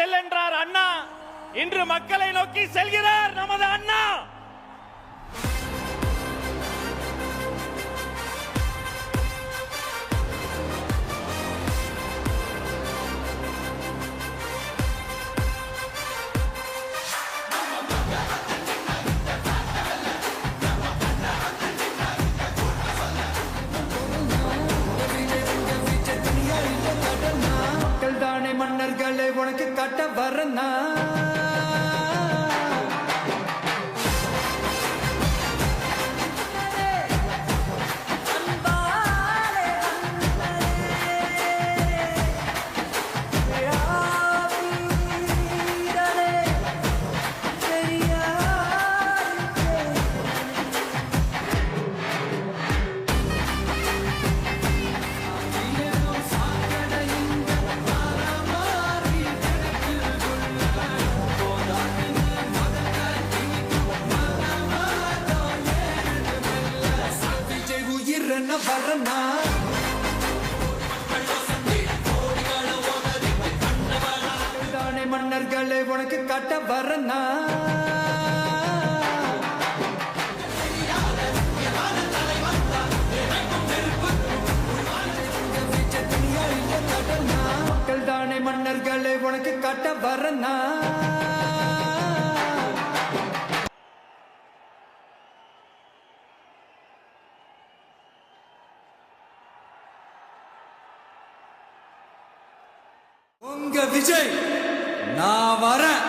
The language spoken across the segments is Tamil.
செல் என்றார் அண்ணா. இன்று மக்களை நோக்கி செல்கிறார் நமது அண்ணா. மன்னர்களை உனக்கு கட்ட வரனா வரனா மன்னர்களை உனக்கு கட்ட வரனா மக்கள் தானே மன்னர்களை உனக்கு கட்ட வரனா உங்க விஜய் நான் வரேன்.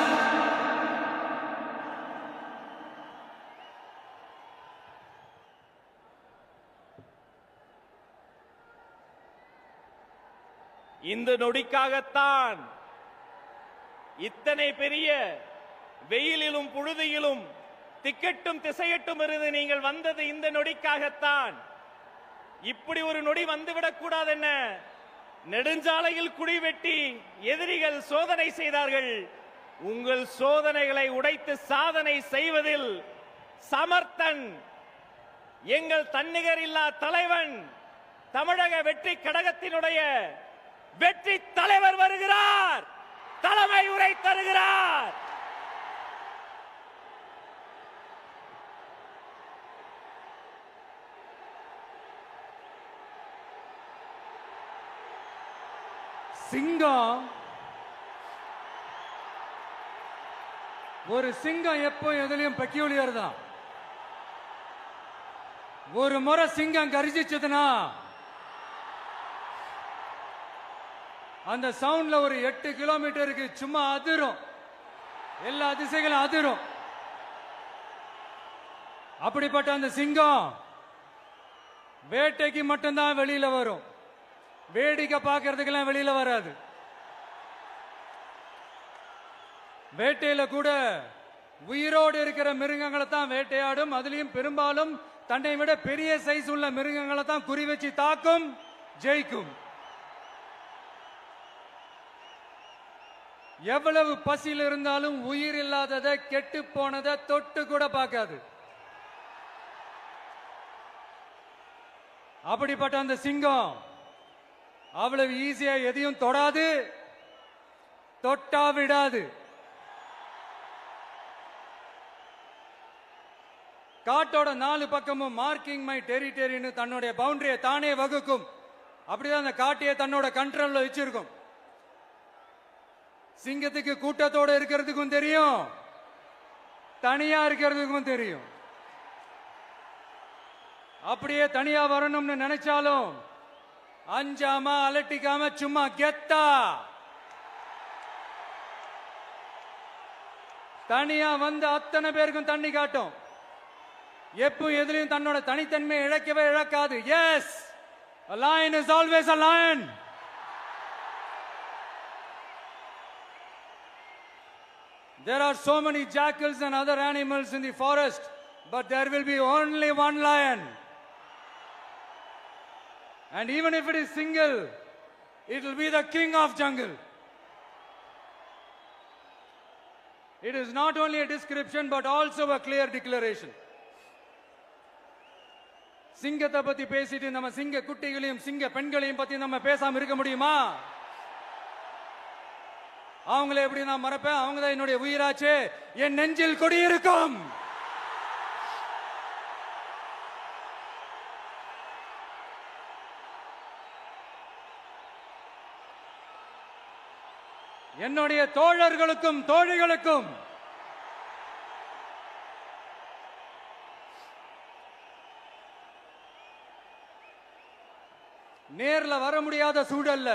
இந்த நொடிக்காகத்தான் இத்தனை பெரிய வெயிலிலும் புழுதியிலும் திக்கெட்டும் திசையட்டும் இருந்து நீங்கள் வந்தது இந்த நொடிக்காகத்தான். இப்படி ஒரு நொடி வந்துவிடக் கூடாது. என்ன நெடுஞ்சாலையில் குடி வெட்டி எதிரிகள் சோதனை செய்தார்கள். உங்கள் சோதனைகளை உடைத்து சாதனை செய்வதில் சமர்த்தன் எங்கள் தன்னிகர் இல்லா தலைவன் தமிழக வெற்றி கழகத்தினுடைய வெற்றி தலைவர் வருகிறார். தலைமை உரை தருகிறார். சிங்கம் ஒரு சிங்கம் எப்போ எதுலயும் பெக்யூலியர் தான். ஒரு முறை சிங்கம் கரிச்சிச்சதுன்னா அந்த சவுண்ட்ல ஒரு 8 கிலோமீட்டருக்கு சும்மா அதிரும். எல்லா திசைகளும் அதிரும். அப்படிப்பட்ட அந்த சிங்கம் வேட்டைக்கு மட்டும்தான் வெளியில வரும். வேடிக்கை பார்க்கறதுக்கெல்லாம் வெளியில வராது. வேட்டையில கூட உயிரோடு இருக்கிற மிருகங்களை தான் வேட்டையாடும். அதுலயும் பெரும்பாலும் தன்னை விட பெரிய சைஸ் உள்ள மிருகங்களை தான் குறி வச்சு தாக்கும், ஜெயிக்கும். எவ்வளவு பசியில் இருந்தாலும் உயிர் இல்லாததை கெட்டு போனதை தொட்டு கூட பார்க்காது. அப்படிப்பட்ட அந்த சிங்கம் அவ்வளவு ஈஸியா எதையும் தொடாது, தொட்டா விடாது. காட்டோட 4 பக்கமும் மார்க்கிங் மை டெரிட்டரின்னு தன்னுடைய பவுண்டரியை தானே வகுக்கும். அப்படிதான் அந்த காட்டையை தன்னோட கண்ட்ரோல்ல வச்சிருக்கும். சிங்கத்துக்கு கூட்டத்தோட இருக்கிறதுக்கும் தெரியும், தனியா இருக்கிறதுக்கும் தெரியும். அப்படியே தனியா வரணும்னு நினைச்சாலும் அஞ்சாம அலட்டிக்காம சும்மா கெத்தா தனியா வந்து அத்தனை பேருக்கும் தண்ணி காட்டும். எப்போ எதிலையும் தன்னோட தனித்தன்மையை இழக்கவே இழக்காது. Yes, a lion is always a lion. There are so many jackals and other animals in the forest, but there will be only one lion. And even if it is single, it will be the king of jungle. It is not only a description but also a clear declaration. சிங்கத்தை பத்தி பேசிட்டு நம்ம சிங்க குட்டிகளையும் சிங்க பெண்களையும் பத்தி நம்ம பேசாம இருக்க முடியுமா? அவங்களை எப்படி நான் மறப்பேன்? அவங்க தான் என்னுடைய உயிராச்சு. என் நெஞ்சில் குடியிருக்கும். என்னுடைய தோழர்களுக்கும் தோழிகளுக்கும் நேர்ல வர முடியாத சூழல்ல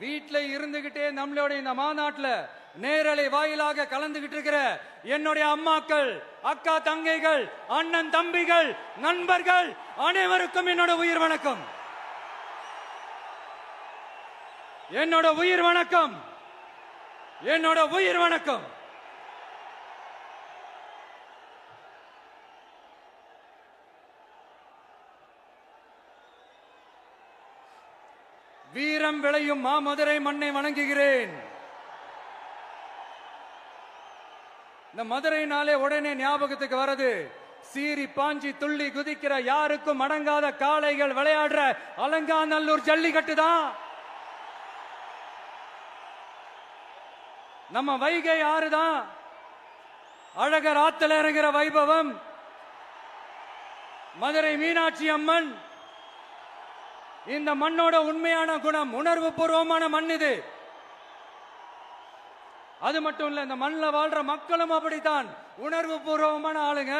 வீட்ல இருந்துகிட்டே நம்மளோட இந்த மாநாட்டுல நேரலை வாயிலாக கலந்துகிட்டு இருக்கிற என்னுடைய அம்மாக்கள், அக்கா தங்கைகள், அண்ணன் தம்பிகள், நண்பர்கள் அனைவருக்கும் என்னோட உயிர் வணக்கம். என்னோட உயிர் வணக்கம். என்னோட உயிர் வணக்கம். வீரம் விளையும் மாமதுரை மண்ணை வணங்குகிறேன். இந்த மதுரைனாலே உடனே ஞாபகத்துக்கு வரது சீறி பாஞ்சி துள்ளி குதிக்கிற யாருக்கும் அடங்காத காளைகள் விளையாடுற அலங்காநல்லூர் ஜல்லிக்கட்டு தான். நம்ம வைகை ஆறுதான். அழகர் ஆத்துல இறங்குற வைபவம். மதுரை மீனாட்சி அம்மன். இந்த மண்ணோட உண்மையான குணம் உணர்வு பூர்வமான மண் இது. அது மட்டும் இல்ல, இந்த மண்ணில் வாழ்ற மக்களும் அப்படித்தான் உணர்வு பூர்வமான ஆளுங்க.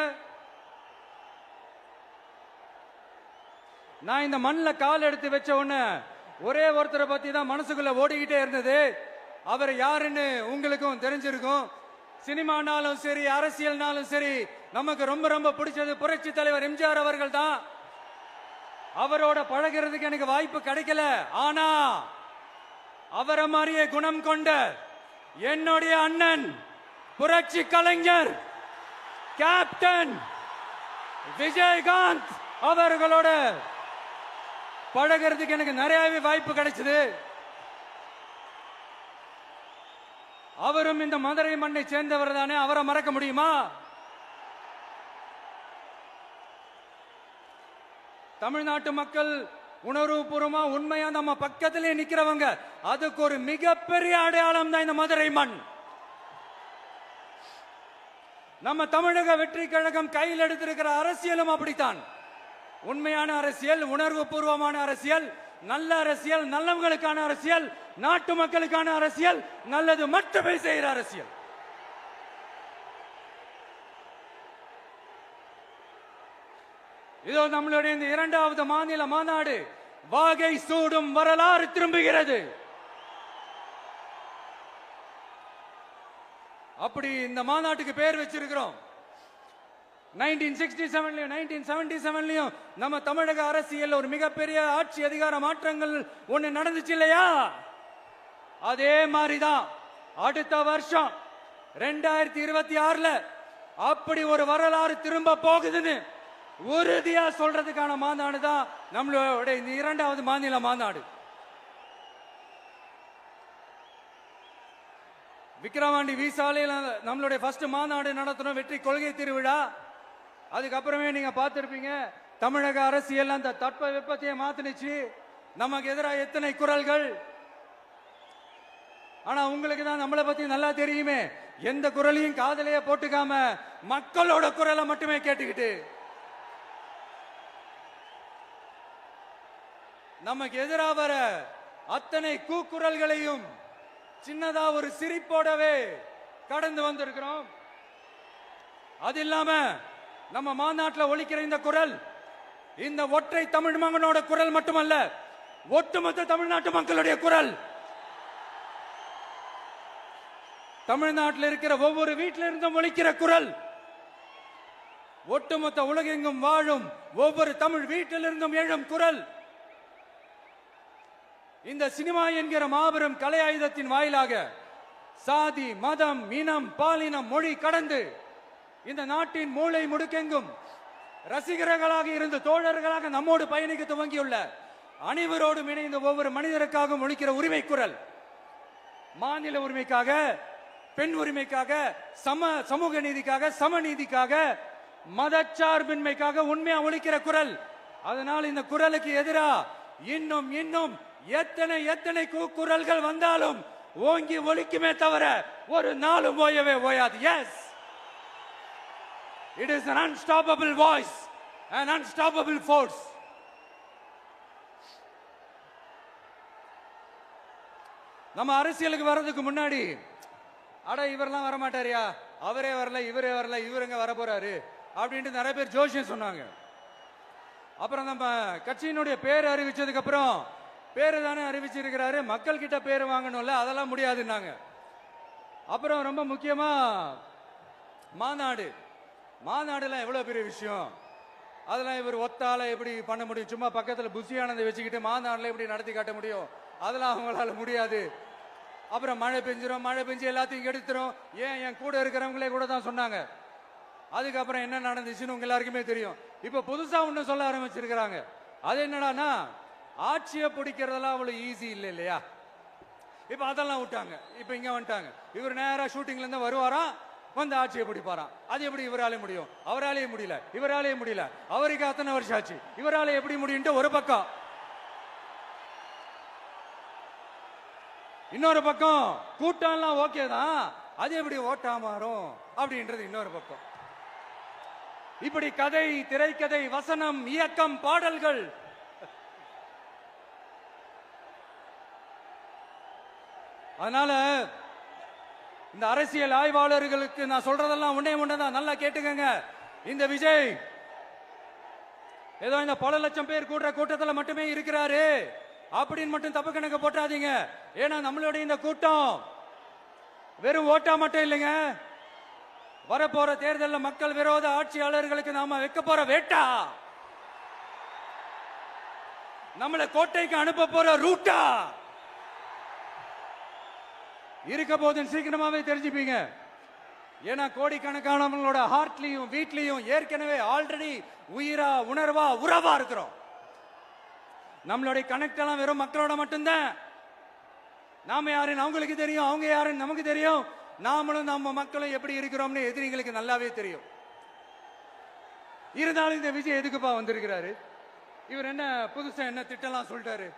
நான் இந்த மண்ணில் கால் எடுத்து வச்ச உடனே ஒரே ஒருத்தரை பத்தி தான் மனசுக்குள்ள ஓடிக்கிட்டே இருந்தது. அவர் யாருன்னு உங்களுக்கும் தெரிஞ்சிருக்கும். சினிமானாலும் சரி, அரசியல்னாலும் சரி, நமக்கு ரொம்ப ரொம்ப பிடிச்சது புரட்சி தலைவர் எம்ஜிஆர் அவர்கள் தான். அவரோட பழகிறதுக்கு எனக்கு வாய்ப்பு கிடைக்கல. ஆனா அவரை மாதிரியே குணம் கொண்ட என்னுடைய அண்ணன் புரட்சி கலைஞர் கேப்டன் விஜயகாந்த் அவர்களோட பழகிறதுக்கு எனக்கு நிறையவே வாய்ப்பு கிடைச்சது. அவரும் இந்த மதுரை மண்ணை சேர்ந்தவர் தானே. அவரை மறக்க முடியுமா? தமிழ்நாட்டு மக்கள் உணர்வுபூர்வமா உண்மையா நம்ம பக்கத்திலே நிக்கிறவங்க. அதுக்கு ஒரு மிகப்பெரிய அடையாளம் தான் இந்த மதுரை மண். நம்ம தமிழக வெற்றி கழகம் கையில் எடுத்திருக்கிற அரசியலும் அப்படித்தான். உண்மையான அரசியல், உணர்வு பூர்வமான அரசியல், நல்ல அரசியல், நல்லவங்களுக்கான அரசியல், நாட்டு மக்களுக்கான அரசியல், நல்லது மட்டுமே செய்கிற அரசியல். இதோ நம்மளுடைய இந்த இரண்டாவது மாநில மாநாடு வாகை சூடும் வரலாறு திரும்புகிறது. அப்படி இந்த மாநாட்டுக்கு பேர் வச்சிருக்கிறோம். 1967லயும் 1977லயும் நம்ம தமிழக அரசியல் ஒரு மிகப்பெரிய ஆட்சி அதிகார மாற்றங்கள் ஒண்ணு நடந்துச்சு இல்லையா? அதே மாதிரிதான் அடுத்த வருஷம் 2026ல அப்படி ஒரு வரலாறு திரும்ப போகுதுன்னு உறுதியா சொல்றதுக்கான மாநாடு தான் நம்மளோட இந்த இரண்டாவது மாநில மாநாடு. விக்கிரவாண்டி வீசாலையில் நம்மளுடைய ஃபர்ஸ்ட் மாநாடு நடத்தணும், வெற்றி கொள்கை திருவிழா. அதுக்கப்புறமே நீங்க பார்த்திருப்பீங்க, தமிழக அரசியல் அந்த தட்ப வெப்பத்தையே மாத்தினுச்சு. நமக்கு எதிராக எத்தனை குரல்கள். ஆனா உங்களுக்கு தான் நம்மளை பத்தி நல்லா தெரியுமே. எந்த குரலையும் காதலையே போட்டுக்காம மக்களோட குரலை மட்டுமே கேட்டுக்கிட்டு நமக்கு எதிராக வர அத்தனை கூக்குரல்களையும் சின்னதா ஒரு சிரிப்போடவே கடந்து வந்திருக்கிறோம். அது இல்லாம நம்ம மாநாட்டில் ஒலிக்கிற இந்த குரல் இந்த ஒற்றை தமிழ் மகனோட குரல் மட்டுமல்ல, ஒட்டுமொத்த தமிழ்நாட்டு மக்களுடைய குரல். தமிழ்நாட்டில் இருக்கிற ஒவ்வொரு வீட்டில இருந்தும் ஒலிக்கிற குரல். ஒட்டுமொத்த உலகெங்கும் வாழும் ஒவ்வொரு தமிழ் வீட்டிலிருந்தும் எழும் குரல். இந்த சினிமா என்கிற மாபெரும் கலை ஆயுதத்தின் வாயிலாக சாதி, மதம், இனம், பாலினம், மொழி கடந்து இந்த நாட்டின் மூளை முடுக்கெங்கும் ரசிகர்களாக இருந்து தோழர்களாக நம்மோடு பயணிக்க துவங்கியுள்ள அனைவரோடும் இணைந்த ஒவ்வொரு மனிதருக்காகவும் ஒலிக்கிற உரிமை குரல். மாநில உரிமைக்காக, பெண் உரிமைக்காக, சமூக நீதிக்காக, சமநீதிக்காக, மதச்சார்பின்மைக்காக உண்மையா ஒலிக்கிற குரல். அதனால் இந்த குரலுக்கு எதிராக இன்னும் எத்தனை குரல்கள் வந்தாலும் ஓங்கி ஒலிக்குமே தவிர ஒரு நாளும் ஓயவே ஓயாது. Yes, it is an unstoppable voice, an unstoppable force. நம்ம அரசியலுக்கு வர்றதுக்கு முன்னாடி அட இவரெல்லாம் வர மாட்டாரியா, அவரே வரல, இவரே வரல, இவருங்க வர போறாரு அப்படின்ட்டு நிறைய பேர் ஜோசியம் சொன்னாங்க. அப்புறம் நம்ம கட்சியினுடைய பேர் அறிவிச்சதுக்கு அப்புறம் பேரு தானே அறிவிச்சிருக்கிறாரு, மக்கள் கிட்ட பேர் வாங்கணும்ல, அதெல்லாம் முடியாதுன்னாங்க. அப்புறம் ரொம்ப முக்கியமா மாநாடுலாம் எவ்வளவு பெரிய விஷயம், அதெல்லாம் இவர் ஒத்தால எப்படி பண்ண முடியும், சும்மா பக்கத்துல புஷியானதை வச்சுக்கிட்டு மாநாடுல எப்படி நடத்தி காட்ட முடியும், அதெல்லாம் அவங்களால முடியாது. அப்புறம் மழை பெஞ்சு எல்லாத்தையும் கெடுத்துரும். ஏன் என் கூட இருக்கிறவங்களே கூட தான் சொன்னாங்க. அதுக்கப்புறம் என்ன நடந்துச்சுன்னு உங்க எல்லாருக்குமே தெரியும். இப்ப புதுசா ஒண்ணு சொல்ல ஆரம்பிச்சிருக்கிறாங்க. அது என்னடானா, ஆட்சியை பிடிக்கிறதெல்லாம் அவ்வளவு ஈஸி இல்லை இல்லையா. இப்ப அதெல்லாம் விட்டாங்க. இப்ப இங்க வந்துட்டாங்க. இவர் நேரா ஷூட்டிங்ல இருந்து வருவாராம், வந்து ஆட்சியை பிடிப்பாராம். அது எப்படி இவராலே முடியும், அவராலேயே முடியல, இவராலேயே முடியல, அவருக்கு அத்தனை வருஷம் ஆச்சு, இவராலே எப்படி முடியும் ஒரு பக்கம். இன்னொரு பக்கம் கூட்டம்லாம் ஓகே தான், அது எப்படி ஓட்டா மாறும் அப்படின்றது இன்னொரு பக்கம். இப்படி கதை, திரைக்கதை, வசனம், இயக்கம், பாடல்கள், அதனால இந்த அரசியல் ஆய்வாளர்களுக்கு நான் சொல்றதெல்லாம் ஒன்னேதான், நல்லா கேட்டுக்கங்க. இந்த விஜய் ஏதோ இந்த பல லட்சம் பேர் கூடுற கூட்டத்தில் மட்டுமே இருக்கிறாரு அப்படின்னு மட்டும் தப்பு கணக்கு போட்டாதீங்க. ஏன்னா நம்மளுடைய இந்த கூட்டம் வெறும் ஓட்டா மட்டும் இல்லைங்க, வரப்போற தேர்தலில் மக்கள் விரோத ஆட்சியாளர்களுக்கு நாம வைக்க போற வேட்டா, நம்மளை கோட்டைக்கு அனுப்ப போற ரூட்டா இருக்க போதுன்னு சீக்கிரமாவே தெரிஞ்சுப்பீங்க. ஏன்னா கோடிக்கணக்கானவங்களோட ஹார்ட்லயும் வீட்லயும் ஏற்கனவே ஆல்ரெடி உயிரா, உணர்வா, உறவா இருக்கிறோம். நம்மளுடைய கனெக்ட் எல்லாம் வெறும் மக்களோட மட்டும்தான். நாம யாருன்னு அவங்களுக்கு தெரியும், அவங்க யாருன்னு நமக்கு தெரியும். நாமளும் நம்ம மக்களும் எப்படி இருக்கிறோம்னு எதிரிங்களுக்கு நல்லாவே தெரியும். இருந்தாலும் இந்த விஜய் எதுக்குப்பா வந்திருக்கிறாரு, இவர் என்ன புதுசா என்ன திட்டம்லாம் சொல்லிட்டாரு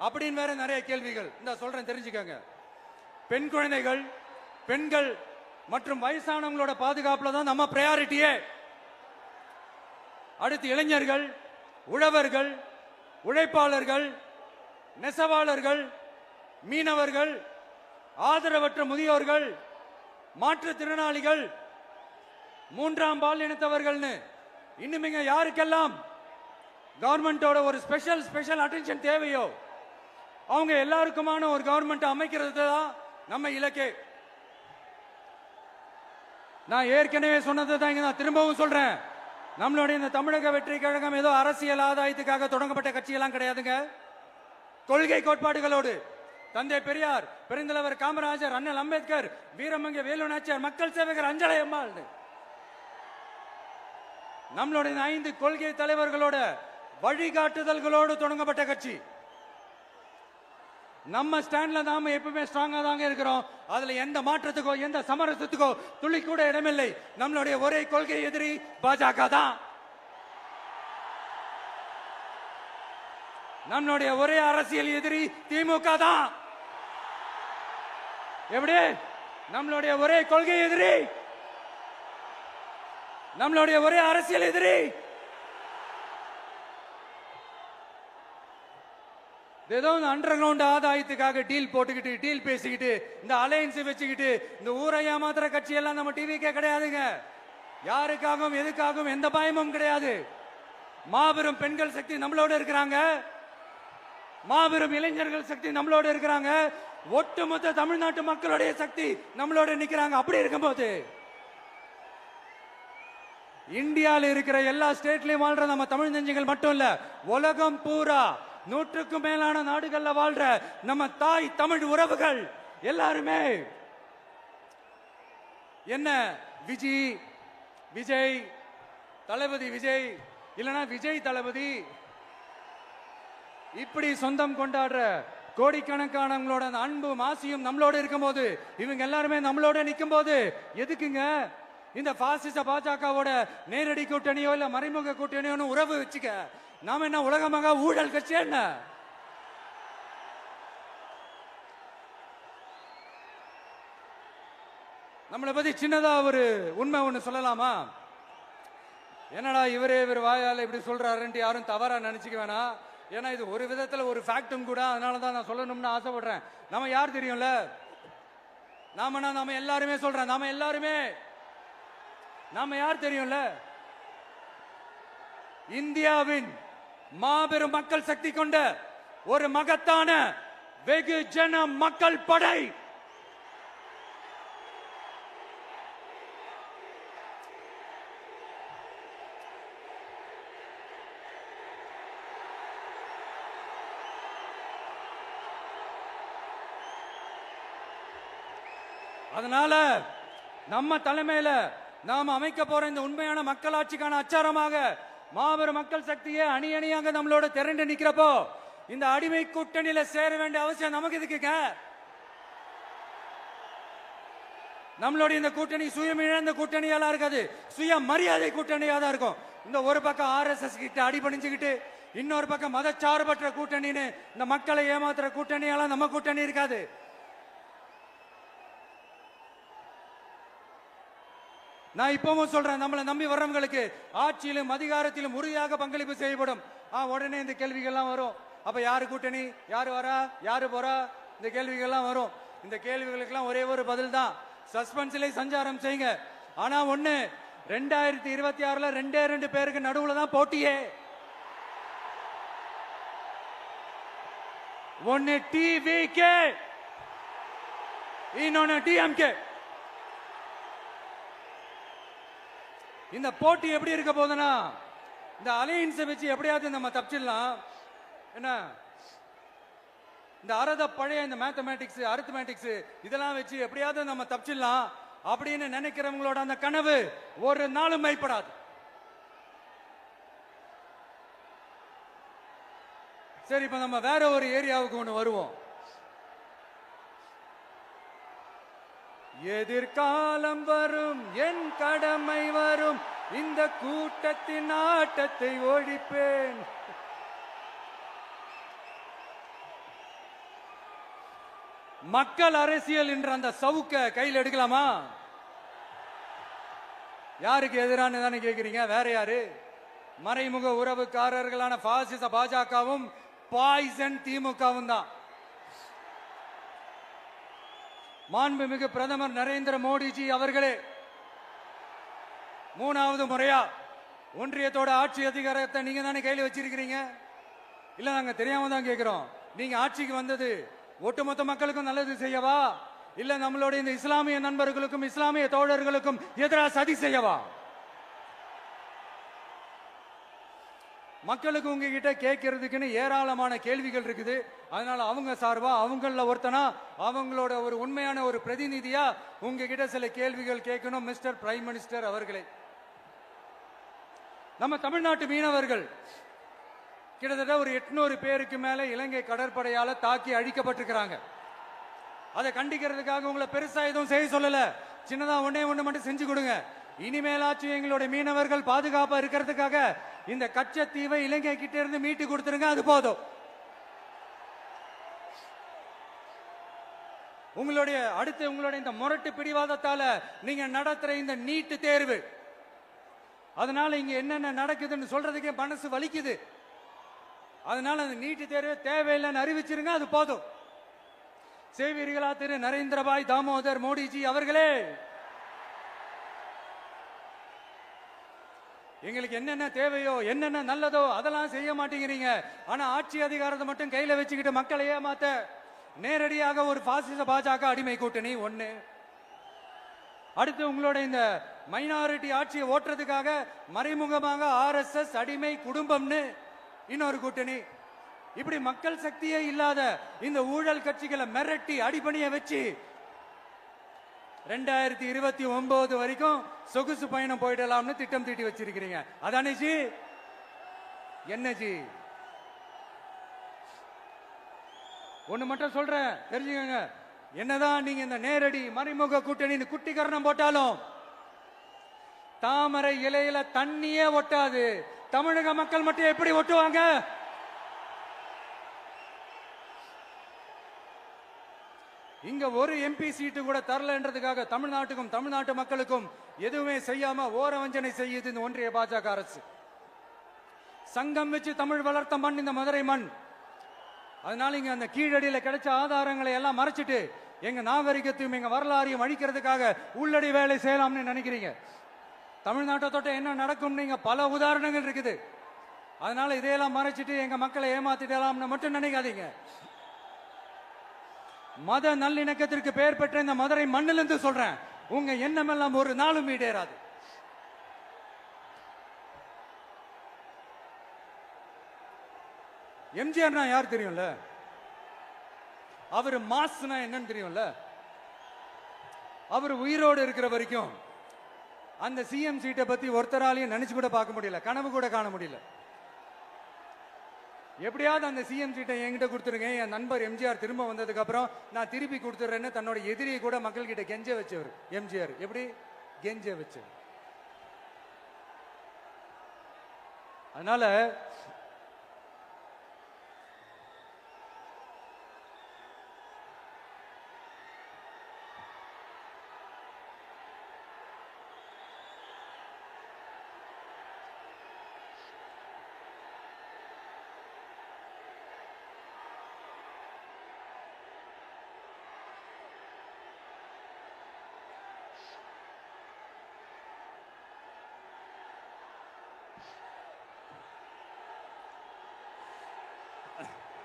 அப்படின்னு வேற நிறைய கேள்விகள். இந்த சொல்றேன் தெரிஞ்சுக்கங்க. பெண் குழந்தைகள், பெண்கள் மற்றும் வயசானவங்களோட பாதுகாப்புல தான் நம்ம பிரையாரிட்டியே. அடுத்து இளைஞர்கள், உழவர்கள், உழைப்பாளர்கள், நெசவாளர்கள், மீனவர்கள், ஆதரவற்ற முதியோர்கள், மாற்றுத்திறனாளிகள், மூன்றாம் பால் இனத்தவர்கள்னு இன்னும் யாருக்கெல்லாம் கவர்மெண்டோட ஒரு ஸ்பெஷல் அட்டென்ஷன் தேவையோ அவங்க எல்லாருக்குமான ஒரு கவர்மெண்ட் அமைக்கிறது தான் நம்ம இலக்கே. நான் ஏற்கனவே சொன்னதை தான் நான் திரும்பவும் சொல்றேன். நம்மளுடைய இந்த தமிழக வெற்றி கழகம் ஏதோ அரசியல் ஆதாயத்துக்காக தொடங்கப்பட்ட கட்சியெல்லாம் கிடையாதுங்க. கொள்கை கோட்பாடுகளோடு தந்தை பெரியார், பெருந்தலைவர் காமராஜர், அண்ணல் அம்பேத்கர், வீரமங்க வேலு நாச்சியார், மக்கள் சேவகர் அஞ்சலை அம்மாள், நம்மளுடைய 5 கொள்கை தலைவர்களோட வழிகாட்டுதல்களோடு தொடங்கப்பட்ட கட்சி. நம்ம ஸ்டாண்ட்ல நாம எப்பவுமே ஸ்ட்ராங்கா தாங்க இருக்கிறோம். அதுல எந்த மாற்றத்துக்கோ எந்த சமரசத்துக்கோ துளி கூட இடமில்லை. நம்மளுடைய ஒரே கொள்கை எதிரி பாஜக தான். நம்மளுடைய ஒரே அரசியல் எதிரி திமுக தான். எப்படி? நம்மளுடைய ஒரே கொள்கை எதிரி, நம்மளுடைய ஒரே அரசியல் எதிரி ஏதோ அண்டர் கிரவுண்ட் ஆதாயத்துக்காக டீல் போட்டுக்கிட்டு, டீல் பேசிக்கிட்டு, இந்த அலையன்ஸ் வச்சுக்கிட்டு இந்த ஊரை ஏமாத்துற கட்சி எல்லாம் நம்ம டிவிக்கே கிடையாதுங்க. யாருக்காகவும் எதுக்காகவும் எந்த பயமும் கிடையாது. மாபெரும் பெண்கள் சக்தி நம்மளோட இருக்கிறாங்க, மாபெரும் இளைஞர்கள் சக்தி நம்மளோட இருக்கிறாங்க, ஒட்டுமொத்த தமிழ்நாட்டு மக்களுடைய சக்தி நம்மளோட நிக்கிறாங்க. அப்படி இருக்கும்போது இந்தியாவில் இருக்கிற எல்லா ஸ்டேட்லயும் வாழ்ற நம்ம தமிழ் நெஞ்சங்கள் மட்டும் இல்ல, உலகம் பூரா 100க்கும் மேலான நாடுகள்ல வாழ்ற நம்ம தாய் தமிழ் உறவுகள் எல்லாருமே என்ன விஜய் தளபதி விஜய் இல்லனா விஜய் தளபதி இப்படி சொந்தம் கொண்டாடுற கோடிக்கணக்கானவங்களோட அன்பு மாசியும் நம்மளோட இருக்கும்போது, இவங்க எல்லாருமே நம்மளோட நிற்கும் போது எதுக்குங்க இந்த பாசிச பாஜகவோட நேரடி கூட்டணியோ இல்ல மறைமுக கூட்டணியோன்னு உறவு வச்சுக்க? நாம என்ன உலகமாக ஊழல் கட்சி என்ன? நம்மளை பத்தி சின்னதா ஒரு உண்மை ஒண்ணு சொல்லலாமா? என்னடா இவர் வாயால இப்படி சொல்றாருன்ட்டு யாரும் தவறா நினைச்சுக்க வேணாம். ஏன்னா இது ஒரு விதத்துல ஒரு ஃபேக்டும் கூட. அதனாலதான் நான் சொல்லணும்னு ஆசைப்படுறேன். நம்ம யார் தெரியும்ல? நாம எல்லாருமே சொல்றேன். நாம யார் தெரியும்ல? இந்தியாவின் மாபெரும் மக்கள் சக்தி கொண்ட ஒரு மகத்தான வெகுஜன மக்கள் படை. அதனால நம்ம தலைமையில நாம் அமைக்க போற இந்த உண்மையான மக்களாட்சிக்கான அச்சாரமாக மாபெரும் மக்கள் சக்தியை அணி அணியாக நம்மளோட திரண்டு நிக்கிறப்போ இந்த அடிமை கூட்டணியில சேர வேண்டிய அவசியம் நமக்கு இருக்குங்க. நம்மளுடைய இந்த கூட்டணி சுயமிழந்த கூட்டணியெல்லாம் இருக்காது, சுய மரியாதை கூட்டணியா தான் இருக்கும். இந்த ஒரு பக்கம் RSS கிட்ட அடிபணிஞ்சுக்கிட்டு, இன்னொரு பக்கம் மதச்சார்பற்ற கூட்டணின்னு இந்த மக்களை ஏமாத்துற கூட்டணியெல்லாம் நம்ம கூட்டணி இருக்காது. நான் இப்பவும் சொல்றேன், நம்மளை நம்பி வர்றவங்களுக்கு ஆட்சியிலும் அதிகாரத்திலும் உறுதியாக பங்களிப்பு செய்யப்படும். உடனே இந்த கேள்விகள்லாம் வரும். அப்ப யாரு கூட்டணி, யாரு வரா, யாரு போறா, இந்த கேள்விகள்லாம் வரும். இந்த கேள்விகளுக்கெல்லாம் ஒரே ஒரு பதில் தான், சஸ்பென்ஸ்ல சஞ்சாரம் செய்யுங்க. ஆனா ஒண்ணு, 2026ல 2 பேருக்கு நடுவுல தான் போட்டியே. ஒன்னு TVK, இன்னொன்னு DMK. இந்த போட்டி எப்படி இருக்க போதுன்னா, இந்த அலையன்ஸை வச்சு எப்படியாவது நம்ம தப்பிச்சிடலாம். என்ன இந்த பழைய இந்த மேத்தமேட்டிக்ஸ், அரித்மேட்டிக்ஸ் இதெல்லாம் வச்சு எப்படியாவது நம்ம தப்பிச்சிடலாம் அப்படின்னு நினைக்கிறவங்களோட அந்த கனவு ஒரு நாளும் மைப்படாது. சரி, இப்ப நம்ம வேற ஒரு ஏரியாவுக்கு ஒண்ணு வருவோம். எதிர்காலம் வரும், என் கடமை வரும், இந்த கூட்டத்தின் ஆட்டத்தை ஒழிப்பேன். மக்கள் அரசியல் என்ற அந்த சவுக்க கையில் எடுக்கலாமா? யாருக்கு எதிரான தானே கேக்குறீங்க? வேற யாரு? மறைமுக உறவுக்காரர்களான பாசிச பாஜகவும் பாய்சன் திமுகவும் தான். மாண்புமிகு பிரதமர் நரேந்திர மோடிஜி அவர்களே 3வது முறையா ஒன்றியத்தோட ஆட்சி அதிகாரத்தை நீங்க தானே கையில் வச்சிருக்கிறீங்க. இல்ல, நாங்க தெரியாம தான் கேட்கிறோம். நீங்க ஆட்சிக்கு வந்தது ஒட்டுமொத்த மக்களுக்கும் நல்லது செய்யவா, இல்ல நம்மளுடைய இந்த இஸ்லாமிய நண்பர்களுக்கும் இஸ்லாமிய தோழர்களுக்கும் எதிராக சதி செய்யவா? மக்களுக்கு உங்ககிட்ட கேட்கறதுக்குன்னு ஏராளமான கேள்விகள் இருக்குது. அதனால அவங்க சார்பா, அவங்கள ஒருத்தனா, அவங்களோட ஒரு உண்மையான ஒரு பிரதிநிதியா உங்ககிட்ட சில கேள்விகள் கேட்கணும். மிஸ்டர் பிரைம் மினிஸ்டர் அவர்களே, நம்ம தமிழ்நாட்டு மீனவர்கள் கிட்டத்தட்ட ஒரு 800 பேருக்கு மேல இலங்கை கடற்படையால தாக்கி அழிக்கப்பட்டிருக்கிறாங்க. அதை கண்டிக்கிறதுக்காக உங்களை பெருசா எதுவும் செய்ய சொல்லல, சின்னதா ஒண்ணு மட்டும் செஞ்சு கொடுங்க. இனிமேலாச்சும் எங்களுடைய மீனவர்கள் பாதுகாப்பா இருக்கிறதுக்காக இந்த கச்சத்தீவை இலங்கை கிட்ட இருந்து மீட்டு கொடுத்துருங்க, அது போதும். உங்களுடைய இந்த முரட்டு பிடிவாதத்தால நீங்க நடத்துற இந்த நீட்டு தேர்வு, அதனால இங்க என்னென்ன நடக்குதுன்னு சொல்றதுக்கே மனசு வலிக்குது. அதனால அந்த நீட்டு தேர்வு தேவையில்லைன்னு அறிவிச்சிருங்க, அது போதும். செய்வீர்களா திரு நரேந்திரபாய் தாமோதர் மோடிஜி அவர்களே? எங்களுக்கு என்னென்ன தேவையோ, என்னென்ன நல்லதோ அதெல்லாம் செய்ய மாட்டேங்கிறீங்க. ஆனா ஆட்சி அதிகாரத்தை மட்டும் கையில வச்சுக்கிட்டு மக்களை ஏமாத்த நேரடியாக ஒரு பாசிச பாஜக அடிமை கூட்டணி ஒண்ணு. அடுத்து உங்களோட இந்த மைனாரிட்டி ஆட்சியை ஓட்டுறதுக்காக மறைமுகமாக RSS அடிமை குடும்பம்னு இன்னொரு கூட்டணி. இப்படி மக்கள் சக்தியே இல்லாத இந்த ஊழல் கட்சிகளை மிரட்டி அடிபணிய வச்சு 2029 வரைக்கும் சொகுசு பயணம் போயிடலாம்னு திட்டம் தீட்டி வச்சிருக்கிறீங்க. அதானே ஜி? என்ன ஜி? ஒண்ணு மட்டும் சொல்றேன், தெரிஞ்சுக்கங்க. என்னதான் நீங்க இந்த நேரடி மறைமுக கூட்டணி குட்டிகரணம் போட்டாலும் தாமரை இலையில தண்ணியே ஒட்டாது. தமிழக மக்கள் மட்டும் எப்படி ஒட்டுவாங்க? இங்க ஒரு எம்பி சீட்டு கூட தரலன்றதுக்காக தமிழ்நாட்டுக்கும் தமிழ்நாட்டு மக்களுக்கும் எதுவுமே செய்யாம ஓரவஞ்சனை செய்யுது இந்த ஒன்றிய பாஜக அரசு. சங்கம் வச்சு தமிழ் வளர்த்த மண் இந்த மதுரை மண். அதனால இங்க அந்த கீழடியில கிடைச்ச ஆதாரங்களை எல்லாம் மறைச்சிட்டு எங்க நாகரிகத்தையும் எங்க வரலாறையும் அழிக்கிறதுக்காக உள்ளடி வேலை செய்யலாம்னு நினைக்கிறீங்க. தமிழ்நாட்டை தொட்ட என்ன நடக்கும் நீங்க பல உதாரணங்கள் இருக்குது. அதனால இதையெல்லாம் மறைச்சிட்டு எங்க மக்களை ஏமாத்திடலாம்னு மட்டும் நினைக்காதீங்க. மத நல்லிணக்கத்திற்கு பெயர் பெற்ற இந்த மதுரை மண்ணிலிருந்து சொல்றேன், உங்க எண்ணம் எல்லாம் ஒரு நாளும் ஈடேறாது. எம்ஜிஆர்னா யார் தெரியும்ல? அவர் மாஸ்னா என்னன்னு தெரியும்ல? அவர் உயிரோடு இருக்கிற வரைக்கும் அந்த சிஎம் சீட்டை பத்தி ஒருத்தராலையும் நினைச்சு கூட பார்க்க முடியல, கனவு கூட காண முடியல. எப்படியாவது அந்த சிஎம் சீட்டை என்கிட்ட கொடுத்துருங்க, என் நண்பர் எம்ஜிஆர் திரும்ப வந்ததுக்கு அப்புறம் நான் திருப்பி கொடுத்துறேன்னு தன்னோட எதிரியை கூட மக்கள் கிட்ட கெஞ்ச வச்சவர் எம்ஜிஆர். எப்படி கெஞ்ச வச்சவர்? அதனால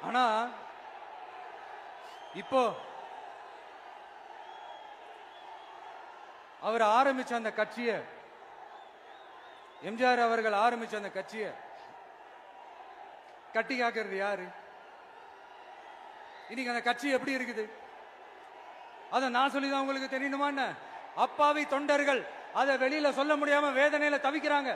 ஆனா இப்போ அவர் ஆரம்பிச்ச அந்த கட்சியை, எம்ஜிஆர் அவர்கள் ஆரம்பிச்ச அந்த கட்சியை கட்டி காக்கிறது யாரு? இன்னைக்கு அந்த கட்சி எப்படி இருக்குது? அதை நான் சொல்லிதான் உங்களுக்கு தெரியணுமா? அப்பாவி தொண்டர்கள் அதை வெளியில சொல்ல முடியாம வேதனையில தவிக்கிறாங்க.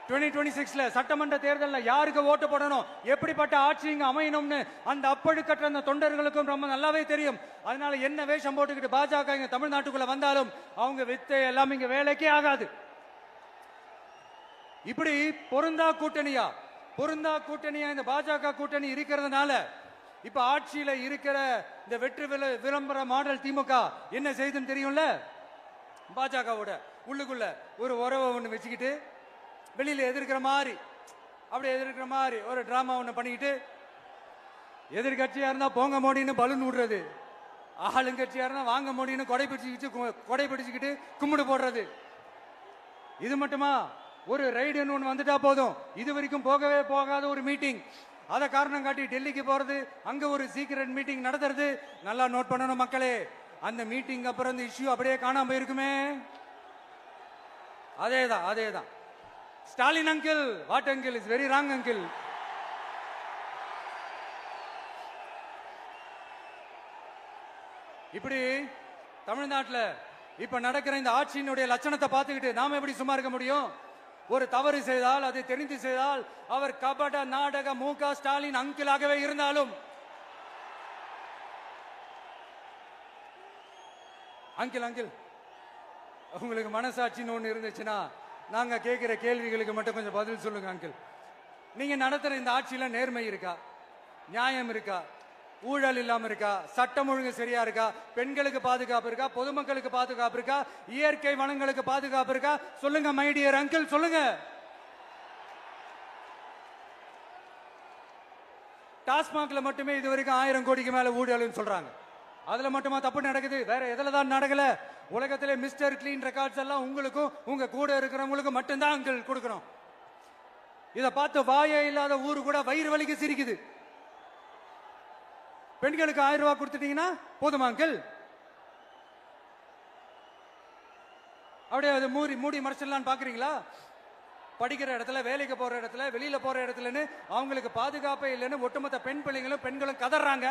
2026 சட்டமன்ற தேர்தலில் யாருக்கு ஓட்டு போடணும், எப்படிப்பட்ட ஆட்சி இங்க அமையணும்னு அந்த அப்பழுக்கற்ற அந்த தொண்டர்களுக்கும் ரொம்ப நல்லாவே தெரியும். அதனால என்ன வேஷம் போட்டுக்கிட்டு பாஜக இங்க தமிழ்நாட்டுக்குள்ள வந்தாலும் அவங்க வித்தை எல்லாம் இங்க வேலைக்கே ஆகாது. இப்படி பொருந்தா கூட்டணியா இந்த பாஜக கூட்டணி இருக்கிறதுனால இப்ப ஆட்சியில இருக்கிற இந்த வெற்றி விளம்பர மாடல் திமுக என்ன செய்யுதுன்னு தெரியும்ல? பாஜகவோட உள்ளுக்குள்ள ஒரு உறவை ஒண்ணு வச்சுக்கிட்டு வெளியில எதிர்க்கிற மாதிரி ஒரு டிராமா ஒண்ணு பண்ணிக்கிட்டு, எதிர்கட்சியா இருந்தா போங்க மோடின்னு பலூன் விடுறது, ஆளுங்கட்சியா இருந்தா வாங்க மோடின்னு கொடை பிடிச்சுக்கிட்டு கும்பிடு போடுறது. இது மட்டுமா? ஒரு ரைடுன்னு ஒன்று வந்துட்டா போதும், இது வரைக்கும் போகவே போகாத ஒரு மீட்டிங், அதை காரணம் காட்டி டெல்லிக்கு போறது, அங்க ஒரு சீக்கிரட் மீட்டிங் நடத்துறது. நல்லா நோட் பண்ணணும் மக்களே, அந்த மீட்டிங் அப்புறம் இந்த இஷ்யூ அப்படியே காணாம போயிருக்குமே. அதேதான் Stalin uncle, what uncle is very wrong uncle. இப்படி தமிழ்நாட்டில் இப்ப நடக்கிற இந்த ஆட்சியினுடைய லட்சணத்தை பார்த்துக்கிட்டு நாம எப்படி சும்மா இருக்க முடியும்? ஒரு தவறு செய்தால், அதை தெரிந்து செய்தால், அவர் கபட நாடக மு.க. ஸ்டாலின் அங்கிளாகவே இருந்தாலும், அங்கிள் உங்களுக்கு மனசாட்சின்னு ஒண்ணு இருந்துச்சுன்னா நாங்க கேட்கிற கேள்விகளுக்கு மட்டும் கொஞ்சம் பதில் சொல்லுங்க அங்கிள். நீங்க நடத்துற இந்த ஆட்சியில நேர்மை இருக்கா? நியாயம் இருக்கா? ஊழல் இல்லாம இருக்கா? சட்டம் ஒழுங்கு சரியா இருக்கா? பெண்களுக்கு பாதுகாப்பு இருக்கா? பொதுமக்களுக்கு பாதுகாப்பு இருக்கா? இயற்கை வளங்களுக்கு பாதுகாப்பு இருக்கா? சொல்லுங்க மை டியர் அங்கிள், சொல்லுங்க. டாஸ்மாக்ல மட்டுமே இது வரைக்கும் 1000 கோடிக்கு மேல ஊழல்னு சொல்றாங்க. அதுல மட்டுமா தப்பு நடக்குது? வேற எதுல தான் நடக்கல? உலகத்திலே மிஸ்டர் கிளீன் ரெக்கார்ட்ஸ் எல்லாம் உங்களுக்கும் உங்க கூட இருக்கிறவங்களுக்கும் மட்டும்தான் அங்கிள் கொடுக்கணும். இத பார்த்து வாயே இல்லாத ஊரு கூட வயிறு வலிக்கு சிரிக்குது. பெண்களுக்கு 1000 ரூபாய் கொடுத்துட்டீங்கன்னா போதுமா அங்கிள்? அப்படியே அதை மூடி மறைச்சிடலான்னு பாக்குறீங்களா? படிக்கிற இடத்துல, வேலைக்கு போற இடத்துல, வெளியில போற இடத்துலன்னு அவங்களுக்கு பாதுகாப்பே இல்லைன்னு ஒட்டுமொத்த பெண்களும் கதறாங்க.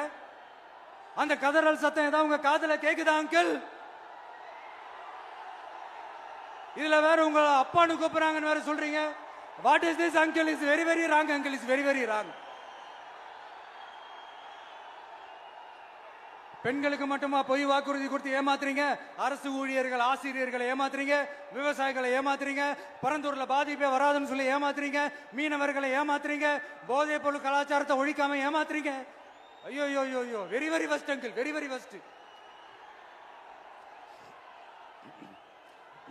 அந்த கதறல் சத்தம் ஏதாவது உங்க காதுல கேக்குதா அங்கிள்? இதுல வேற உங்க அப்பான்னு கூப்பிடுறாங்கன்னு வேற சொல்றீங்க. What is this uncle? Is very very wrong uncle, is very very wrong. பெண்களுக்கு மட்டுமா பொய் வாக்குறுதி கொடுத்து ஏமாத்துறீங்க? அரசு ஊழியர்கள், ஆசிரியர்களை ஏமாத்துறீங்க, விவசாயிகளை ஏமாத்துறீங்க, பரந்தூர்ல பாதிப்பே வராதுன்னு சொல்லி ஏமாத்துறீங்க, மீனவர்களை ஏமாத்துறீங்க, போதைப் பொருள் கலாச்சாரத்தை ஒழிக்காம ஏமாத்துறீங்க. ஐயோ, very very வஸ்ட் uncle, very very வஸ்ட்.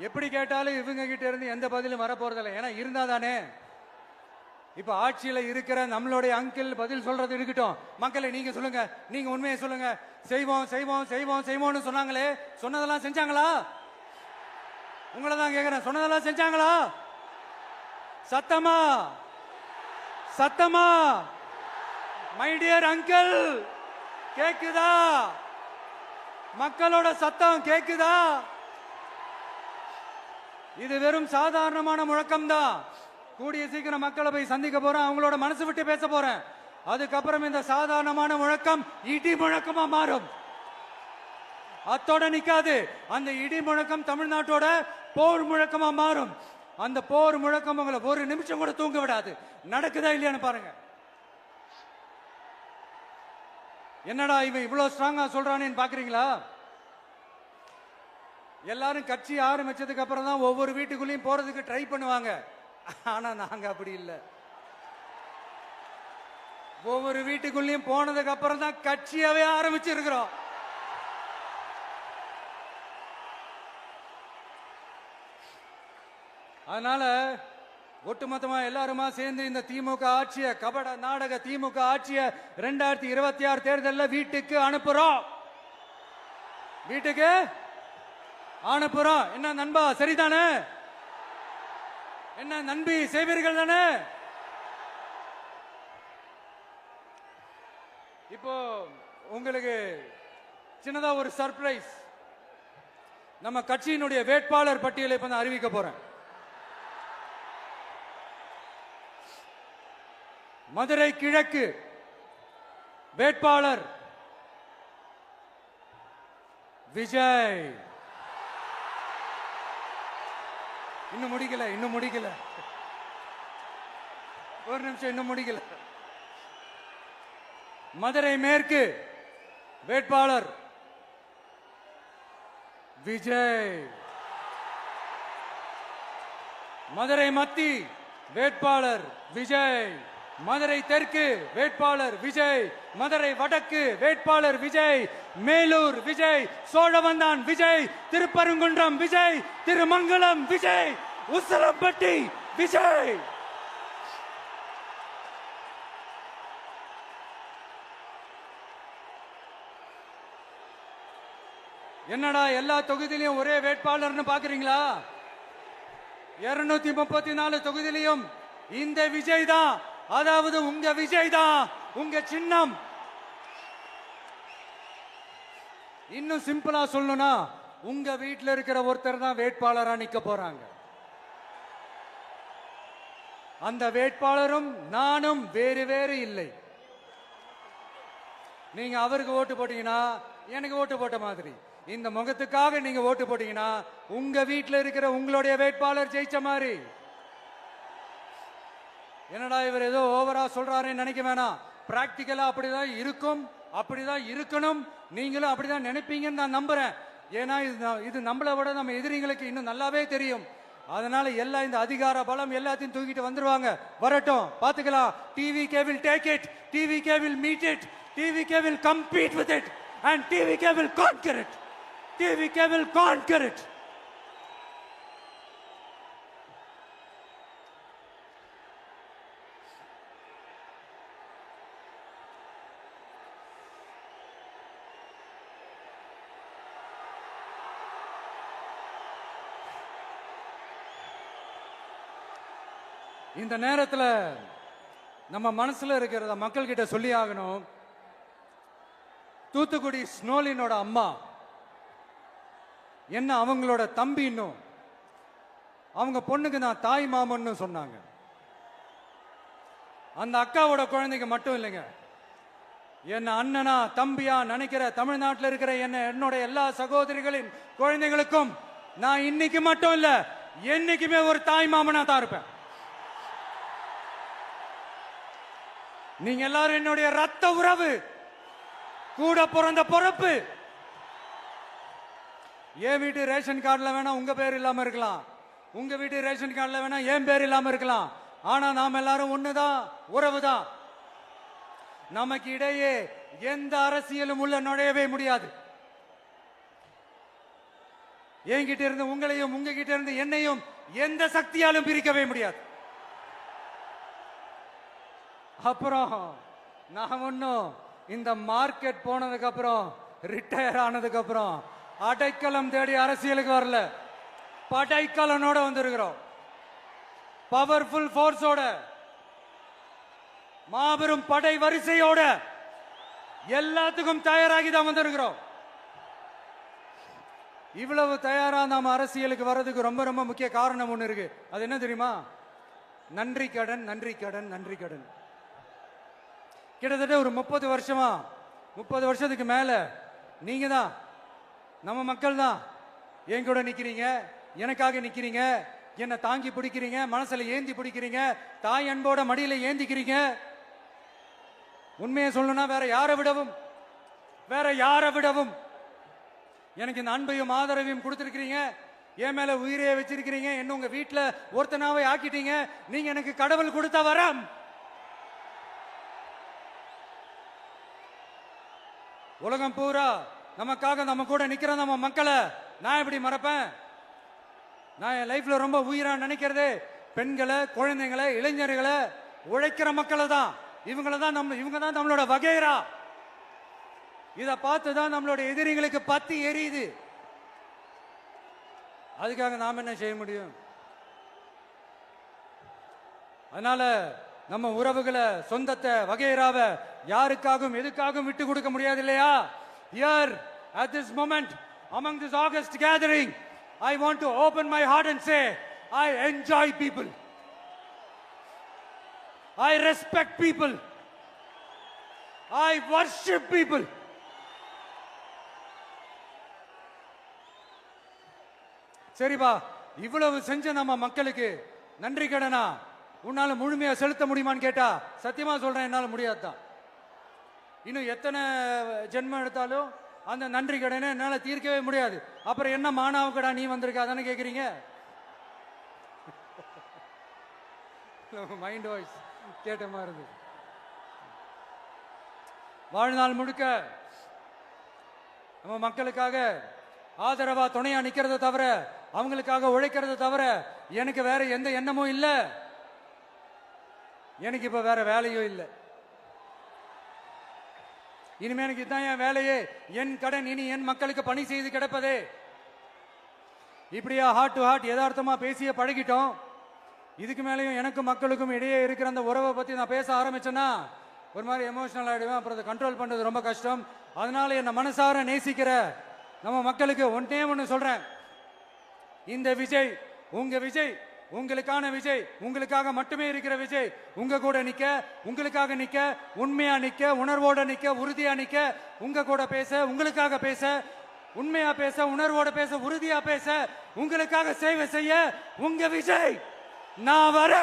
எப்படி கேட்டாலும் இவங்க கிட்ட இருந்து எந்த பதிலும் வரப்போறதில்லை. ஏன்னா இருந்தா தானே. இப்ப ஆட்சியில இருக்கிற நம்மளுடைய அங்கிள் பதில் சொல்றது இருக்கட்டும். மக்களை நீங்க சொல்லுங்க, நீங்க உண்மையை சொல்லுங்க. செய்வோம் செய்வோம் செய்வோம் செய்வோம்னு சொன்னாங்களே, சொன்னதெல்லாம் செஞ்சாங்களா? உங்களை தான் கேக்குறேன், சொன்னதெல்லாம் செஞ்சாங்களா? சத்தமா சத்தமா மை டியர் அங்கிள், கேக்குதா? மக்களோட சத்தம் கேக்குதா? இது வெறும் சாதாரணமான முழக்கம் தான். கூடிய சீக்கிரம் மக்களை போய் சந்திக்க போறேன், அவங்களோட மனசு விட்டு பேச போறேன். அதுக்கப்புறம் இந்த சாதாரணமான முழக்கம் இடி முழக்கமா மாறும். அத்தோட நிக்காது. அந்த இடி முழக்கம் தமிழ்நாட்டோட போர் முழக்கமா மாறும். அந்த போர் முழக்கம் உங்களை ஒரு நிமிஷம் கூட தூங்க விடாது. நடக்குதா இல்லையான்னு பாருங்க. என்னடா இவன் இவ்வளவு ஸ்ட்ராங்கா சொல்றானேன்னு பாக்குறீங்களா? எல்லாரும் கட்சி ஆரம்பிச்சதுக்கு அப்புறம் தான் ஒவ்வொரு வீட்டுக்குள்ளேயும் போறதுக்கு ட்ரை பண்ணுவாங்க. ஆனா நாங்க அப்படி இல்லை. ஒவ்வொரு வீட்டுக்குள்ளேயும் போனதுக்கு அப்புறம் தான் கட்சியாவே ஆரம்பிச்சிருக்கிறோம். அதனால ஒட்டுமொத்தமா எல்லாருமா சேர்ந்து இந்த திமுக ஆட்சிய, கபட நாடக திமுக ஆட்சிய 2026 தேர்தலில் வீட்டுக்கு அனுப்புறோம். வீட்டுக்கு அனுப்புறோம். என்ன நண்பா, சரிதானே? என்ன நம்பி செய்வீர்கள் தானே? இப்போ உங்களுக்கு சின்னதா ஒரு சர்ப்ரைஸ். நம்ம கட்சியினுடைய வேட்பாளர் பட்டியலை இப்ப நான் அறிவிக்க போறேன். மதுரை கிழக்கு வேட்பாளர் விஜய். இன்னும் முடிக்கல. ஒரு நிமிஷம், இன்னும் முடிக்கல. மதுரை மேற்கு வேட்பாளர் விஜய். மதுரை மத்தி வேட்பாளர் விஜய். மதுரை தெற்கு வேட்பாளர் விஜய். மதுரை வடக்கு வேட்பாளர் விஜய். மேலூர் விஜய். சோழவந்தான் விஜய். திருப்பரங்குன்றம் விஜய். திருமங்கலம் விஜய். உசலம்பட்டி விஜய். என்னடா எல்லா தொகுதியிலையும் ஒரே வேட்பாளர்னு பாக்குறீங்களா? 234 தொகுதியிலையும் இந்த விஜய் தான். அதாவது உங்க விஜய் தான் உங்க சின்னம். இன்னும் சிம்பிளா சொல்லணும்னா, உங்க வீட்டில் இருக்கிற ஒருத்தர் தான் வேட்பாளரா நிக்க போறாங்க. அந்த வேட்பாளரும் நானும் வேறு வேறு இல்லை. நீங்க அவருக்கு ஓட்டு போட்டீங்கன்னா எனக்கு ஓட்டு போட்ட மாதிரி. இந்த முகத்துக்காக நீங்க ஓட்டு போட்டீங்கன்னா உங்க வீட்டில் இருக்கிற உங்களுடைய வேட்பாளர் ஜெயிச்ச மாதிரி. என்னடா இவர் ஏதோ ஓவரா சொல்றாருன்னு நினைக்க வேணாம். பிராக்டிக்கலா அப்படிதான் இருக்கும், அப்படிதான் இருக்கணும். நீங்களும் அப்படிதான் நினைப்பீங்கன்னு நான் நம்புறேன். ஏன்னா இது நம்மளை விட நம்ம எதிரிங்களுக்கு இன்னும் நல்லாவே தெரியும். அதனால எல்லாம் இந்த அதிகார பலம் எல்லாத்தையும் தூக்கிட்டு வந்துருவாங்க. வரட்டும், பாத்துக்கலாம். TVK will take it, TVK will meet it, TVK will compete with it and TVK will conquer it. TVK will conquer it. இந்த நேரத்தில் நம்ம மனசுல இருக்கிறத மக்கள் கிட்ட சொல்லி ஆகணும். தூத்துக்குடி ஸ்னோலினோட அம்மா என்ன அவங்களோட தம்பி, இன்னும் அவங்க பொண்ணுக்கு நான் தாய் மாமன்னு சொன்னாங்க. அந்த அக்காவோட குழந்தைக்கு மட்டும் இல்லைங்க, என்ன அண்ணனா தம்பியா நினைக்கிற தமிழ்நாட்டில் இருக்கிற என்னோட எல்லா சகோதரிகளின் குழந்தைகளுக்கும் நான் இன்னைக்கு மட்டும் இல்ல, என்னைக்குமே ஒரு தாய் மாமனா தான் இருப்பேன். நீங்க எல்லாரும் என்னுடைய ரத்த உறவு, கூட பிறந்த பொறப்பு. என் வீட்டு ரேஷன் கார்டுல வேணா உங்க பேர் இல்லாம இருக்கலாம், உங்க வீட்டு ரேஷன் கார்டுல வேணா என் பேர் இல்லாம இருக்கலாம். ஆனா நாம் எல்லாரும் ஒண்ணுதான், உறவுதான். நமக்கு இடையே எந்த அரசியலும் உள்ள நுழையவே முடியாது. என்கிட்ட இருந்து உங்களையும் உங்ககிட்ட இருந்து என்னையும் எந்த சக்தியாலும் பிரிக்கவே முடியாது. அப்புறம் நான் ஒன்னும் இந்த மார்க்கெட் போனதுக்கு அப்புறம் ரிட்டையர் ஆனதுக்கு அப்புறம் அடைக்கலம் தேடி அரசியலுக்கு வரல. படைக்கலனோட வந்திருக்கிறோம். பவர்ஃபுல் போர்ஸோட, மாபெரும் படை வரிசையோட, எல்லாத்துக்கும் தயாராகி தான் வந்திருக்கிறோம். இவ்வளவு தயாரா நாம அரசியலுக்கு வர்றதுக்கு ரொம்ப ரொம்ப முக்கிய காரணம் ஒண்ணு இருக்கு. அது என்ன தெரியுமா? நன்றி கடன், நன்றி கடன், நன்றி கடன். கிட்டத்தட்ட ஒரு 30 வருஷமா, 30 வருஷத்துக்கு மேல நீங்க தான், நம்ம மக்கள் தான் என் கூட நிக்கிறீங்க, எனக்காக நிக்கிறீங்க, என்ன தாங்கி பிடிக்கிறீங்க, மனசுல ஏந்தி பிடிக்கிறீங்க, தாய் அன்போட மடியில ஏந்திக்கிறீங்க. உண்மையை சொல்லணும்னா வேற யாரை விடவும் எனக்கு இந்த அன்பையும் ஆதரவையும் கொடுத்திருக்கிறீங்க. என் மேல உயிரையே வச்சிருக்கிறீங்க. என்ன உங்க வீட்டுல ஒருத்தனாவே ஆக்கிட்டீங்க. நீங்க எனக்கு கடவுள் கொடுத்த வரம். உலகம் பூரா நமக்காக நம்ம கூட நிக்கிற நம்ம மக்களை நான் எப்படி மறப்பேன்? நான் என் லைஃப்ல ரொம்ப உயிரா நினைக்கிறது பெண்களை, குழந்தைங்களை, இளைஞர்களை, உழைக்கிற மக்களை தான். இவங்க தான் நம்மளோட வகைரா. இத பார்த்துதான் நம்மளோட எதிரிகளுக்கு பத்தி எரியுது. அதுக்காக நாம என்ன செய்ய முடியும்? அதனால நம்ம உறவுகளை, சொந்தத்தை, வகைராவை யாருக்காகவும் எதுக்காகவும் விட்டு கொடுக்க முடியாது இல்லையா? Here at this moment among this August gathering, I want to open my heart and say I enjoy people. I respect people. I worship people. சரிப்பா, இவ்வளவு செஞ்ச நம்ம மக்களுக்கு நன்றி கடனா உன்னால முழுமையா செலுத்த முடியுமான்னு கேட்டா சத்தியமா சொல்றேன், என்னால முடியாதுதான். இன்னும் எத்தனை ஜென்மம் எடுத்தாலும் அந்த நன்றி கடனை என்னால தீர்க்கவே முடியாது. அப்புறம் என்ன மானாவுக்கடா நீ வந்திருக்க அதானே கேக்குறீங்க? மைண்ட் வாய்ஸ் கேட்ட மாதிரி இருந்து. வாழ்நாள் முழுக்க நம்ம மக்களுக்காக ஆதரவா துணையா நிக்கிறத தவிர, அவங்களுக்காக உழைக்கிறத தவிர எனக்கு வேற எந்த எண்ணமும் இல்ல. எனக்கு இப்ப வேற வேலையும் இல்லை. இனிமே எனக்கு இதுதான் என் வேலையே. என் கடன் இனி என் மக்களுக்கு பணி செய்து கிடப்பதே. இப்படியா ஹார்ட் டு ஹார்ட் யதார்த்தமா பேசிய பழகிட்டோம். இதுக்கு மேலேயும் எனக்கும் மக்களுக்கும் இடையே இருக்கிற அந்த உறவை பத்தி நான் பேச ஆரம்பிச்சேன்னா ஒரு மாதிரி எமோஷனல் ஆயிடுவேன். அப்புறம் அதை கண்ட்ரோல் பண்றது ரொம்ப கஷ்டம். அதனால என்ன மனசார நேசிக்கிற நம்ம மக்களுக்கு ஒன்னே ஒண்ணு சொல்றேன். இந்த விஜய் உங்க விஜய், உங்களுக்கான விஜய், உங்களுக்காக மட்டுமே இருக்கிற விஜய். உங்க கூட நிக்க, உங்களுக்காக நிக்க, உண்மையா நிக்க, உணர்வோட நிக்க, உறுதியா நிக்க, உங்க கூட பேச, உங்களுக்காக பேச, உண்மையா பேச, உணர்வோட பேச, உறுதியா பேச, உங்களுக்காக சேவை செய்ய உங்க விஜய் நான் வர.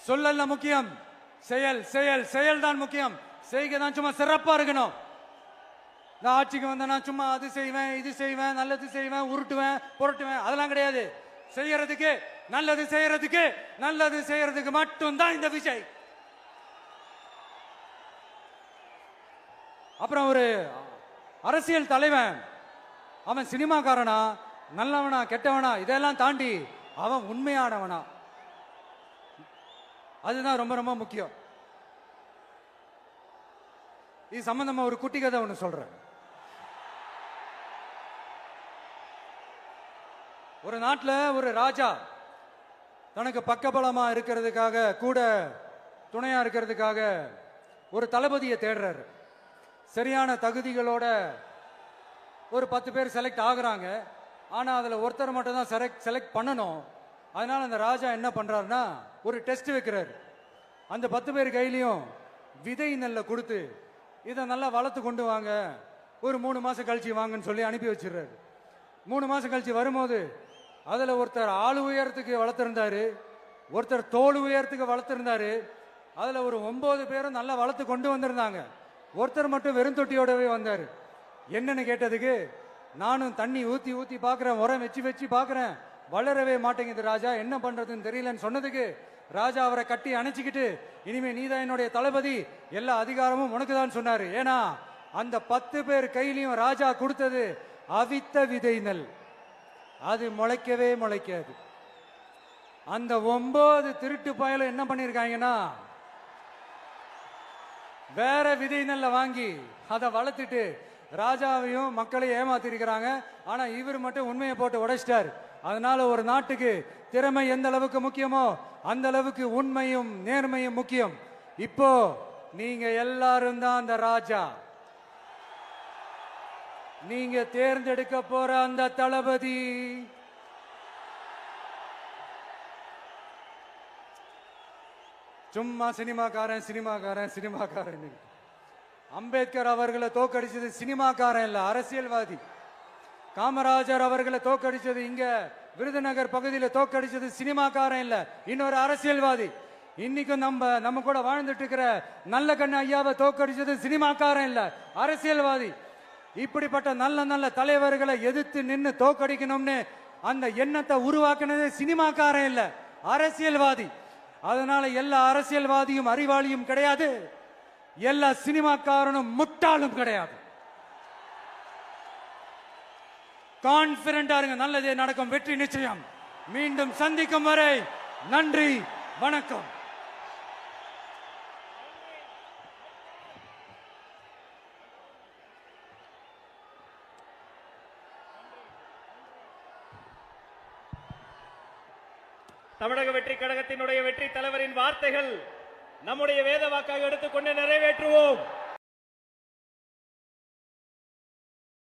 சொல்லல முக்கியம், செயல் செயல் செயல் தான் முக்கியம். செய்கை தான் சும்மா சிறப்பா இருக்கணும். நான் ஆட்சிக்கு வந்தேன்னா சும்மா அது செய்வேன், இது செய்வேன், நல்லது செய்வேன், உருட்டுவேன், புரட்டுவேன், அதெல்லாம் கிடையாது. செய்யறதுக்கு, நல்லது செய்யறதுக்கு, நல்லது செய்யறதுக்கு மட்டும்தான் இந்த விஜய். அப்புறம் ஒரு அரசியல் தலைவன் அவன் சினிமாக்காரனா, நல்லவனா, கெட்டவனா, இதெல்லாம் தாண்டி அவன் உண்மையானவனா, அதுதான் ரொம்ப ரொம்ப முக்கியம். இது சம்பந்தமா ஒரு குட்டி கதை ஒண்ணு சொல்றேன். ஒரு நாட்டுல ஒரு ராஜா தனக்கு பக்கபலமா இருக்கிறதுக்காக, கூட துணையா இருக்கிறதுக்காக ஒரு தளபதியை தேடுறாரு. சரியான தகுதிகளோட ஒரு 10 பேர் செலக்ட் ஆகுறாங்க. ஆனா அதுல ஒருத்தர் மட்டும் தான் செலக்ட் பண்ணணும். அதனால அந்த ராஜா என்ன பண்றாருன்னா ஒரு டெஸ்ட் வைக்கிறாரு. அந்த 10 பேர் கையிலையும் விதை நெல்லை கொடுத்து இதை நல்லா வளர்த்து கொண்டு வாங்க, ஒரு 3 மாசம் கழிச்சு வாங்கன்னு சொல்லி அனுப்பி வச்சிடுறாரு. 3 மாசம் கழிச்சு வரும்போது அதுல ஒருத்தர் ஆளு உயரத்துக்கு வளர்த்திருந்தாரு, ஒருத்தர் தோல் உயரத்துக்கு வளர்த்திருந்தாரு. அதுல ஒரு 9 பேரும் நல்லா வளர்த்து கொண்டு வந்திருந்தாங்க. ஒருத்தர் மட்டும் வெறும் தொட்டியோடவே வந்தாரு. என்னன்னு கேட்டதுக்கு, நானும் தண்ணி ஊத்தி ஊத்தி பாக்குறேன், உரம் வச்சு வச்சு பாக்குறேன், வளரவே மாட்டேங்குது ராஜா, என்ன பண்றதுன்னு தெரியலன்னு சொன்னதுக்கு ராஜா அவரை கட்டி அணைச்சிக்கிட்டு இனிமே நீதான் என்னுடைய தளபதி, எல்லா அதிகாரமும் உனக்கு தான் சொன்னாரு. ஏன்னா அந்த 10 பேர் கையிலையும் ராஜா கொடுத்தது அவித்த விதை நெல், அது முளைக்கவே முளைக்காது. அந்த 9 திருட்டு பயலும் என்ன பண்ணிருக்காங்கன்னா வேற விதை நெல்லை வாங்கி அதை வளர்த்துட்டு ராஜாவையும் மக்களையும் ஏமாத்திருக்கிறாங்க. ஆனா இவர் மட்டும் உண்மையை போட்டு உடைச்சிட்டார். அதனால ஒரு நாட்டுக்கு திறமை எந்த அளவுக்கு முக்கியமோ அந்த அளவுக்கு உண்மையும் நேர்மையும் முக்கியம். இப்போ நீங்க எல்லாரும் தான் அந்த ராஜா. நீங்க தேர்ந்தெடுக்க போற அந்த தளபதி சும்மா சினிமாக்காரன் சினிமாக்காரன் சினிமாக்காரன். அம்பேத்கர் அவர்களை தோக்கடிச்சது சினிமாக்காரன் இல்ல, அரசியல்வாதி. காமராஜர் அவர்களை தோக்கடிச்சது இங்க விருதுநகர் பகுதியில் தோக்கடிச்சது சினிமாக்காரன் இல்ல, இன்னொரு அரசியல்வாதி. இன்னைக்கும் நம்ம கூட வாழ்ந்துட்டு இருக்கிற நல்ல கண்ணு ஐயாவை தோக்கடிச்சது சினிமாக்காரன் இல்ல, அரசியல்வாதி. இப்படிப்பட்ட நல்ல நல்ல தலைவர்களை எதிர்த்து நின்று தோக்கடிக்கணும்னு அந்த எண்ணத்தை உருவாக்குனது சினிமாக்காரன் இல்ல, அரசியல்வாதி. அதனால எல்லா அரசியல்வாதியும் அறிவாளியும் கிடையாது, எல்லா சினிமாக்காரனும் முட்டாளும் கிடையாது. கான்பிடண்டா இருங்க, நல்லதே நடக்கும், வெற்றி நிச்சயம். மீண்டும் சந்திக்கும் வரை நன்றி, வணக்கம். தமிழக வெற்றி கழகத்தினுடைய வெற்றி தலைவரின் வார்த்தைகள் நம்முடைய வேத வாக்காக எடுத்துக்கொண்டு நிறைவேற்றுவோம்.